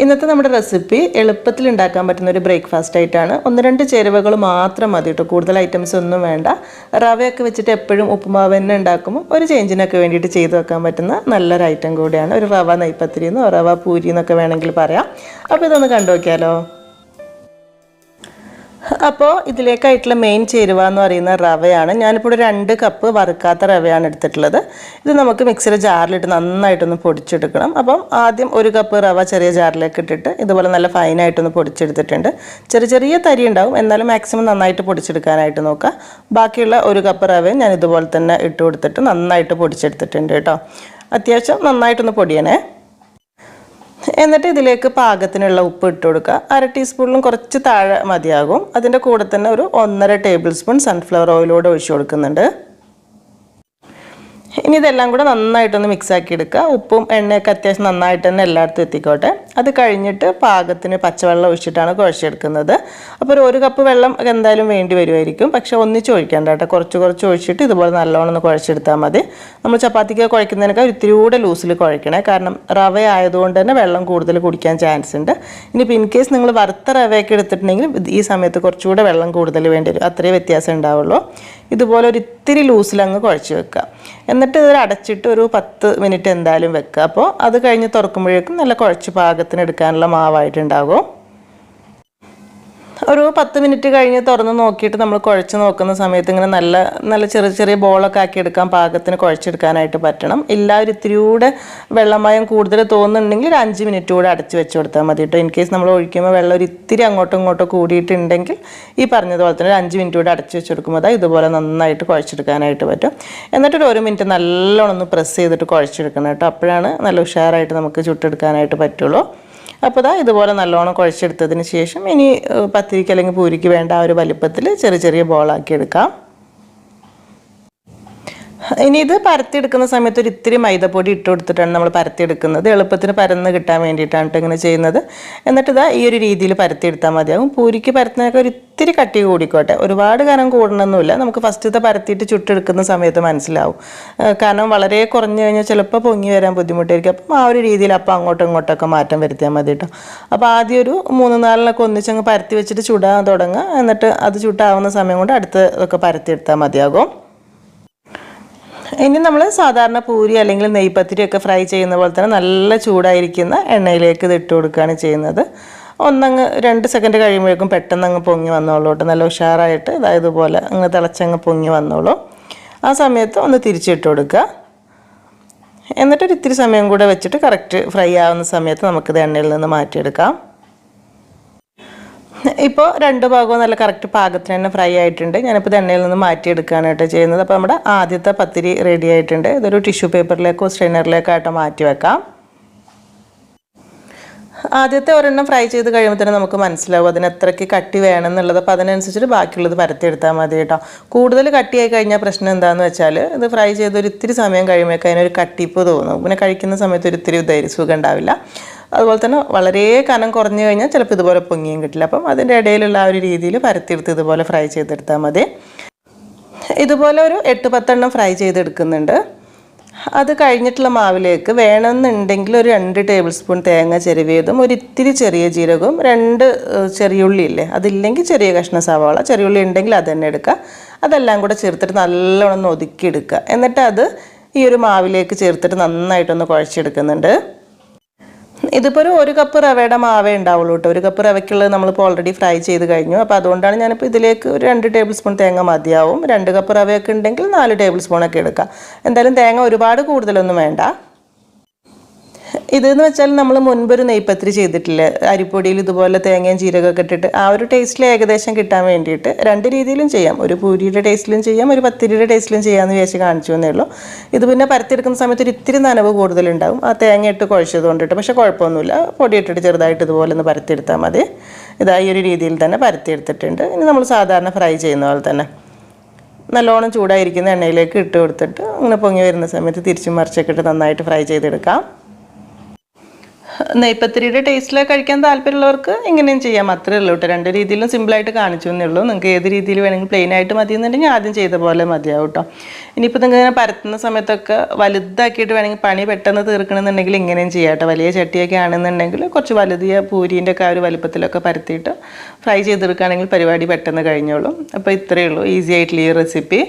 ഇന്നത്തെ നമ്മുടെ റെസിപ്പി എളുപ്പത്തിൽ ഉണ്ടാക്കാൻ പറ്റുന്ന ഒരു ബ്രേക്ക്ഫാസ്റ്റ് ആയിട്ടാണ്. 1-2 ചേരുവകൾ മാത്രം മതി കേട്ടോ, കൂടുതൽ ഐറ്റംസ് ഒന്നും വേണ്ട. റവയൊക്കെ വെച്ചിട്ട് എപ്പോഴും ഉപ്പുമാവ് തന്നെ ഉണ്ടാക്കുമ്പോൾ ഒരു ചേഞ്ചിനൊക്കെ വേണ്ടിയിട്ട് ചെയ്ത് വെക്കാൻ പറ്റുന്ന നല്ലൊരു ഐറ്റം കൂടിയാണ്. ഒരു റവ നെയ്പത്തിരി എന്നോ റവ പൂരി എന്നൊക്കെ വേണമെങ്കിൽ പറയാം. അപ്പോൾ ഇതൊന്ന് കണ്ടു നോക്കിയാലോ. അപ്പോൾ ഇതിലേക്കായിട്ടുള്ള മെയിൻ ചേരുവ എന്ന് പറയുന്ന റവയാണ്. ഞാനിപ്പോൾ 2 കപ്പ് വറുക്കാത്ത റവയാണ് എടുത്തിട്ടുള്ളത്. ഇത് നമുക്ക് മിക്സിയുടെ ജാറിലിട്ട് നന്നായിട്ടൊന്ന് പൊടിച്ചെടുക്കണം. അപ്പം ആദ്യം 1 കപ്പ് റവ ചെറിയ ജാറിലേക്ക് ഇട്ടിട്ട് ഇതുപോലെ നല്ല ഫൈനായിട്ടൊന്ന് പൊടിച്ചെടുത്തിട്ടുണ്ട്. ചെറിയ തരി ഉണ്ടാവും, എന്നാലും മാക്സിമം നന്നായിട്ട് പൊടിച്ചെടുക്കാനായിട്ട് നോക്കുക. ബാക്കിയുള്ള 1 കപ്പ് റവയും ഞാൻ ഇതുപോലെ തന്നെ ഇട്ട് കൊടുത്തിട്ട് നന്നായിട്ട് പൊടിച്ചെടുത്തിട്ടുണ്ട് കേട്ടോ. അത്യാവശ്യം നന്നായിട്ടൊന്ന് പൊടിയണേ. എന്നിട്ട് ഇതിലേക്ക് പാകത്തിനുള്ള ഉപ്പ് ഇട്ട് കൊടുക്കുക. 1/2 ടീസ്പൂണിലും കുറച്ച് താഴെ മതിയാകും. അതിൻ്റെ കൂടെ തന്നെ ഒരു 1.5 ടേബിൾ സ്പൂൺ സൺഫ്ലവർ ഓയിലൂടെ ഒഴിച്ചു കൊടുക്കുന്നുണ്ട്. ഇനി ഇതെല്ലാം കൂടെ നന്നായിട്ടൊന്ന് മിക്സാക്കി എടുക്കുക. ഉപ്പും എണ്ണയൊക്കെ അത്യാവശ്യം നന്നായിട്ട് തന്നെ എല്ലായിടത്തും എത്തിക്കോട്ടെ. അത് കഴിഞ്ഞിട്ട് പാകത്തിന് പച്ചവെള്ളം ഒഴിച്ചിട്ടാണ് കുഴച്ചെടുക്കുന്നത്. അപ്പോൾ 1 കപ്പ് വെള്ളം എന്തായാലും വേണ്ടി വരുമായിരിക്കും, പക്ഷേ ഒന്നിച്ച് ഒഴിക്കേണ്ട കേട്ടോ. കുറച്ച് ഒഴിച്ചിട്ട് ഇതുപോലെ നല്ലോണം ഒന്ന് കുഴച്ചെടുത്താൽ മതി. നമ്മൾ ചപ്പാത്തിക്ക് കുഴക്കുന്നതിനൊക്കെ ഇത്തിരി കൂടെ ലൂസിൽ കുഴക്കണേ, കാരണം റവ ആയതുകൊണ്ട് തന്നെ വെള്ളം കൂടുതൽ കുടിക്കാൻ ചാൻസ് ഉണ്ട്. ഇനിയിപ്പോൾ ഇൻ കേസ് നിങ്ങൾ വറുത്ത റവയൊക്കെ എടുത്തിട്ടുണ്ടെങ്കിൽ ഈ സമയത്ത് കുറച്ചുകൂടെ വെള്ളം കൂടുതൽ വേണ്ടി വരും, അത്രയേ വ്യത്യാസം ഉണ്ടാവുള്ളൂ. ഇതുപോലെ ഒരു ഇത്തിരി ലൂസിലങ്ങ് കുഴച്ച് വെക്കുക. എന്നിട്ട് ഇത് അടച്ചിട്ട് ഒരു 10 മിനിറ്റ് എന്തായാലും വെക്കുക. അപ്പോൾ അത് കഴിഞ്ഞ് തുറക്കുമ്പോഴേക്കും നല്ല കുഴച്ച് പാകത്തിന് എടുക്കാനുള്ള മാവായിട്ടുണ്ടാകും. ഒരു 10 മിനിറ്റ് കഴിഞ്ഞ് തുറന്ന് നോക്കിയിട്ട് നമ്മൾ കുഴച്ച് നോക്കുന്ന സമയത്ത് ഇങ്ങനെ നല്ല ചെറിയ ബോളൊക്കെ ആക്കി എടുക്കാൻ പാകത്തിന് കുഴച്ചെടുക്കാനായിട്ട് പറ്റണം. ഒരു ഇത്തിരി കൂടെ വെള്ളമയം കൂടുതൽ തോന്നുന്നുണ്ടെങ്കിൽ ഒരു 5 മിനിറ്റ് കൂടെ അടച്ച് വെച്ച് കൊടുത്താൽ മതി കേട്ടോ. ഇൻ കേസ് നമ്മൾ ഒഴിക്കുമ്പോൾ വെള്ളം ഒരു ഇത്തിരി അങ്ങോട്ടും ഇങ്ങോട്ടും കൂടിയിട്ടുണ്ടെങ്കിൽ ഈ പറഞ്ഞതുപോലെ തന്നെ ഒരു 5 മിനിറ്റ് കൂടെ അടച്ച് വെച്ച് കൊടുക്കുമ്പോൾ ഇതുപോലെ നന്നായിട്ട് കുഴച്ചെടുക്കാനായിട്ട് പറ്റും. എന്നിട്ടൊരു 1 മിനിറ്റ് നല്ലോണം ഒന്ന് പ്രസ് ചെയ്തിട്ട് കുഴച്ചെടുക്കണം കേട്ടോ. അപ്പോഴാണ് നല്ല ഉഷാറായിട്ട് നമുക്ക് ചുട്ടെടുക്കാനായിട്ട് പറ്റുള്ളൂ. അപ്പോൾ ഇതുപോലെ നല്ലോണം കുഴച്ചെടുത്തതിന് ശേഷം ഇനി പത്തിരിക്ക് അല്ലെങ്കിൽ പൂരിക്ക് വേണ്ട ആ ഒരു വലിപ്പത്തിൽ ചെറിയ ബോളാക്കി എടുക്കാം. ഇനി ഇത് പരത്തിയെടുക്കുന്ന സമയത്ത് ഒരു ഇത്തിരി മൈദപ്പൊടി ഇട്ട് കൊടുത്തിട്ടാണ് നമ്മൾ പരത്തിയെടുക്കുന്നത്. എളുപ്പത്തിന് പരന്ന് കിട്ടാൻ വേണ്ടിയിട്ടാണ് കേട്ടോ ഇങ്ങനെ ചെയ്യുന്നത്. എന്നിട്ട് ഈ ഒരു രീതിയിൽ പരത്തിയെടുത്താൽ മതിയാകും. പൂരിക്ക് പരത്തുന്നതൊക്കെ ഒരു ഇത്തിരി കട്ടി കൂടിക്കോട്ടെ, ഒരുപാട് കനം കൂടണമെന്നില്ല. നമുക്ക് ഫസ്റ്റത്തെ പരത്തിയിട്ട് ചുട്ടെടുക്കുന്ന സമയത്ത് മനസ്സിലാവും. കാരണം വളരെ കുറഞ്ഞു കഴിഞ്ഞാൽ ചിലപ്പോൾ പൊങ്ങി വരാൻ ബുദ്ധിമുട്ടായിരിക്കും. അപ്പം ആ ഒരു രീതിയിൽ അപ്പം അങ്ങോട്ടും ഇങ്ങോട്ടൊക്കെ മാറ്റം വരുത്തിയാൽ മതി കേട്ടോ. അപ്പോൾ ആദ്യം ഒരു 3-4 ഒന്നിച്ചങ്ങ് പരത്തി വെച്ചിട്ട് ചുടാൻ തുടങ്ങുക. എന്നിട്ട് അത് ചുട്ടാവുന്ന സമയം കൊണ്ട് അടുത്തൊക്കെ പരത്തിയെടുത്താൽ മതിയാകും. ഇനി നമ്മൾ സാധാരണ പൂരി അല്ലെങ്കിൽ നെയ്പത്തിരിയൊക്കെ ഫ്രൈ ചെയ്യുന്ന പോലെ തന്നെ നല്ല ചൂടായിരിക്കുന്ന എണ്ണയിലേക്ക് ഇത് ഇട്ട് കൊടുക്കുകയാണ് ചെയ്യുന്നത്. 1-2 സെക്കൻഡ് കഴിയുമ്പോഴേക്കും പെട്ടെന്ന് അങ്ങ് പൊങ്ങി വന്നോളൂ കേട്ടോ. നല്ല ഉഷാറായിട്ട് ഇതുപോലെ അങ്ങ് തിളച്ചങ്ങ് പൊങ്ങി വന്നോളൂ. ആ സമയത്ത് ഒന്ന് തിരിച്ചിട്ട് കൊടുക്കുക. എന്നിട്ടൊരു ഇത്തിരി സമയം കൂടെ വെച്ചിട്ട് കറക്റ്റ് ഫ്രൈ ആവുന്ന സമയത്ത് നമുക്കിത് എണ്ണയിൽ നിന്ന് മാറ്റിയെടുക്കാം. ഇപ്പോൾ 2 ഭാഗവും നല്ല കറക്റ്റ് പാകത്തിന് തന്നെ ഫ്രൈ ആയിട്ടുണ്ട്. ഞാനിപ്പോൾ ഇത് എണ്ണയിൽ നിന്ന് മാറ്റിയെടുക്കുകയാണ് കേട്ടോ ചെയ്യുന്നത്. അപ്പോൾ നമ്മുടെ ആദ്യത്തെ പത്തിരി റെഡി ആയിട്ടുണ്ട്. ഇതൊരു ടിഷ്യൂ പേപ്പറിലേക്കോ സ്ട്രെയിനറിലേക്കോ ആയിട്ട് മാറ്റി വെക്കാം. ആദ്യത്തെ ഒരെണ്ണം ഫ്രൈ ചെയ്ത് കഴിയുമ്പോൾ തന്നെ നമുക്ക് മനസ്സിലാവും അതിന് എത്രയ്ക്ക് കട്ടി വേണം എന്നുള്ളത്. അപ്പോൾ അതിനനുസരിച്ചിട്ട് ബാക്കിയുള്ളത് പരത്തിയെടുത്താൽ മതി കേട്ടോ. കൂടുതൽ കട്ടിയായി കഴിഞ്ഞാൽ പ്രശ്നം എന്താണെന്ന് വെച്ചാൽ ഇത് ഫ്രൈ ചെയ്ത് ഒരു ഇത്തിരി സമയം കഴിയുമ്പോഴേക്കും അതിനൊരു കട്ടിപ്പ് തോന്നും. പിന്നെ കഴിക്കുന്ന സമയത്ത് ഒരു ഇത്തിരി സുഖം ഉണ്ടാവില്ല. അതുപോലെ തന്നെ വളരെ കനം കുറഞ്ഞു കഴിഞ്ഞാൽ ചിലപ്പോൾ ഇതുപോലെ പൊങ്ങിയും കിട്ടില്ല. അപ്പം അതിൻ്റെ ഇടയിലുള്ള ആ ഒരു രീതിയിൽ പരത്തിയെടുത്ത് ഇതുപോലെ ഫ്രൈ ചെയ്തെടുത്താൽ മതി. ഇതുപോലെ ഒരു 8-10 ഫ്രൈ ചെയ്തെടുക്കുന്നുണ്ട്. അത് കഴിഞ്ഞിട്ടുള്ള മാവിലേക്ക് വേണമെന്നുണ്ടെങ്കിൽ ഒരു 2 ടേബിൾ സ്പൂൺ തേങ്ങ ചിരവിയതും ഒരു ഇത്തിരി ചെറിയ ജീരകവും 2 ചെറിയുള്ളി ഇല്ലേ, അതില്ലെങ്കിൽ ചെറിയ കഷ്ണം സവാള, ചെറിയുള്ളി ഉണ്ടെങ്കിൽ അത് തന്നെ എടുക്കുക. അതെല്ലാം കൂടെ ചേർത്തിട്ട് നല്ലോണം ഒതുക്കിയെടുക്കുക. എന്നിട്ട് അത് ഈ ഒരു മാവിലേക്ക് ചേർത്തിട്ട് നന്നായിട്ടൊന്ന് കുഴച്ചെടുക്കുന്നുണ്ട്. ഇതിപ്പോൾ 1 കപ്പ് റവയുടെ മാവേ ഉണ്ടാവുള്ളൂ കേട്ടോ. 1 കപ്പ് റവയ്ക്കുള്ളത് നമ്മളിപ്പോൾ ഓൾറെഡി ഫ്രൈ ചെയ്ത് കഴിഞ്ഞു. അപ്പോൾ അതുകൊണ്ടാണ് ഞാനിപ്പോൾ ഇതിലേക്ക് ഒരു 2 ടേബിൾ സ്പൂൺ തേങ്ങ മതിയാവും. 2 കപ്പ് റവയൊക്കെ ഉണ്ടെങ്കിൽ 4 ടേബിൾ സ്പൂണൊക്കെ എടുക്കാം. എന്തായാലും തേങ്ങ ഒരുപാട് കൂടുതലൊന്നും വേണ്ട. ഇതെന്ന് വെച്ചാൽ നമ്മൾ മുൻപൊരു നെയ്പത്തിരി ചെയ്തിട്ടില്ലേ, അരിപ്പൊടിയിൽ ഇതുപോലെ തേങ്ങയും ജീരകമൊക്കെ ഇട്ടിട്ട് ആ ഒരു ടേസ്റ്റിൽ ഏകദേശം കിട്ടാൻ വേണ്ടിയിട്ട് 2 രീതിയിലും ചെയ്യാം. ഒരു പൂരിയുടെ ടേസ്റ്റിലും ചെയ്യാം, ഒരു പത്തിരിയുടെ ടേസ്റ്റിലും ചെയ്യാമെന്ന് വിചാരിച്ച് കാണിച്ചു എന്നേ ഉള്ളൂ. ഇത് പിന്നെ പരത്തിയെടുക്കുന്ന സമയത്ത് ഒരു ഇത്തിരി നനവ് കൂടുതലുണ്ടാവും ആ തേങ്ങ ഇട്ട് കുഴച്ചത് കൊണ്ടിട്ട്. പക്ഷേ കുഴപ്പമൊന്നുമില്ല, പൊടി ഇട്ടിട്ട് ചെറുതായിട്ട് ഇതുപോലെ ഒന്ന് പരത്തിയെടുത്താൽ മതി. ഈ ഒരു രീതിയിൽ തന്നെ പരത്തിയെടുത്തിട്ടുണ്ട്. ഇനി നമ്മൾ സാധാരണ ഫ്രൈ ചെയ്യുന്ന പോലെ തന്നെ നല്ലോണം ചൂടായിരിക്കുന്ന എണ്ണയിലേക്ക് ഇട്ട് കൊടുത്തിട്ട് അങ്ങനെ പൊങ്ങി വരുന്ന സമയത്ത് തിരിച്ചും മറിച്ചൊക്കെ ഇട്ട് നന്നായിട്ട് ഫ്രൈ ചെയ്തെടുക്കാം. നെയ്പത്തിരിയുടെ ടേസ്റ്റിൽ കഴിക്കാൻ താല്പര്യമുള്ളവർക്ക് ഇങ്ങനെയും ചെയ്യാം. അത്രേ ഉള്ളൂ കേട്ടോ. രണ്ട് രീതിയിലും സിമ്പിളായിട്ട് കാണിച്ചു എന്നേ ഉള്ളൂ. നിങ്ങൾക്ക് ഏത് രീതിയിൽ വേണമെങ്കിൽ പ്ലെയിൻ ആയിട്ട് മതി എന്നുണ്ടെങ്കിൽ ആദ്യം ചെയ്ത പോലെ മതിയാവും കേട്ടോ. ഇനിയിപ്പോൾ നിങ്ങൾ ഇങ്ങനെ പരത്തുന്ന സമയത്തൊക്കെ വലുതാക്കിയിട്ട് വേണമെങ്കിൽ പണി പെട്ടെന്ന് തീർക്കണമെന്നുണ്ടെങ്കിൽ ഇങ്ങനെയും ചെയ്യാം കേട്ടോ. വലിയ ചട്ടിയൊക്കെ ആണെന്നുണ്ടെങ്കിൽ കുറച്ച് വലുതിയ പൂരീൻ്റെ ഒക്കെ ആ ഒരു വലുപ്പത്തിലൊക്കെ പരത്തിയിട്ട് ഫ്രൈ ചെയ്തെടുക്കുകയാണെങ്കിൽ പരിപാടി പെട്ടെന്ന് കഴിഞ്ഞോളും. അപ്പോൾ ഇത്രയേ ഉള്ളൂ ഈസി ആയിട്ടുള്ള ഈ റെസിപ്പി.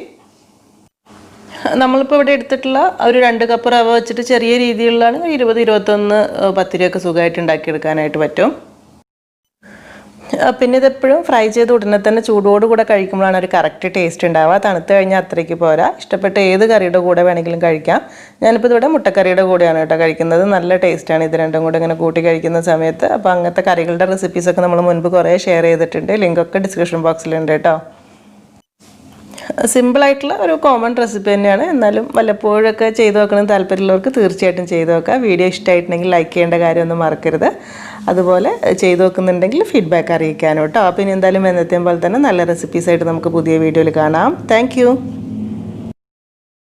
നമ്മളിപ്പോൾ ഇവിടെ എടുത്തിട്ടുള്ള ഒരു 2 കപ്പ് റവ വെച്ചിട്ട് ചെറിയ രീതിയിലുള്ളതാണ് 20-21 പത്തിരിയൊക്കെ സുഖമായിട്ട് ഉണ്ടാക്കിയെടുക്കാനായിട്ട് പറ്റും. പിന്നെ ഇതെപ്പോഴും ഫ്രൈ ചെയ്ത് ഉടനെ തന്നെ ചൂടോട് കൂടെ കഴിക്കുമ്പോഴാണ് ഒരു കറക്റ്റ് ടേസ്റ്റ് ഉണ്ടാവുക. തണുത്ത് കഴിഞ്ഞാൽ അത്രയ്ക്ക് പോരാ. ഇഷ്ടപ്പെട്ട ഏത് കറിയുടെ കൂടെ വേണമെങ്കിലും കഴിക്കാം. ഞാനിപ്പോൾ ഇതിവിടെ മുട്ടക്കറിയുടെ കൂടെയാണ് കേട്ടോ കഴിക്കുന്നത്. നല്ല ടേസ്റ്റാണ് ഇത് രണ്ടും കൂടെ ഇങ്ങനെ കൂട്ടി കഴിക്കുന്ന സമയത്ത്. അപ്പോൾ അങ്ങനത്തെ കറികളുടെ റെസിപ്പീസൊക്കെ നമ്മൾ മുൻപ് കുറേ ഷെയർ ചെയ്തിട്ടുണ്ട്. ലിങ്കൊക്കെ ഡിസ്ക്രിപ്ഷൻ ബോക്സിലുണ്ട് കേട്ടോ. സിമ്പിളായിട്ടുള്ള ഒരു കോമൺ റെസിപ്പി തന്നെയാണ്. എന്നാലും വല്ലപ്പോഴൊക്കെ ചെയ്ത് നോക്കണം താല്പര്യമുള്ളവർക്ക് തീർച്ചയായിട്ടും ചെയ്ത് നോക്കാം. വീഡിയോ ഇഷ്ടമായിട്ടുണ്ടെങ്കിൽ ലൈക്ക് ചെയ്യേണ്ട കാര്യമൊന്നും മറക്കരുത്. അതുപോലെ ചെയ്ത് നോക്കുന്നുണ്ടെങ്കിൽ ഫീഡ്ബാക്ക് അറിയിക്കാനോ കേട്ടോ. അപ്പോൾ ഇനി എന്തായാലും എന്നത്തെയും പോലെ തന്നെ നല്ല റെസിപ്പീസായിട്ട് നമുക്ക് പുതിയ വീഡിയോയിൽ കാണാം. താങ്ക്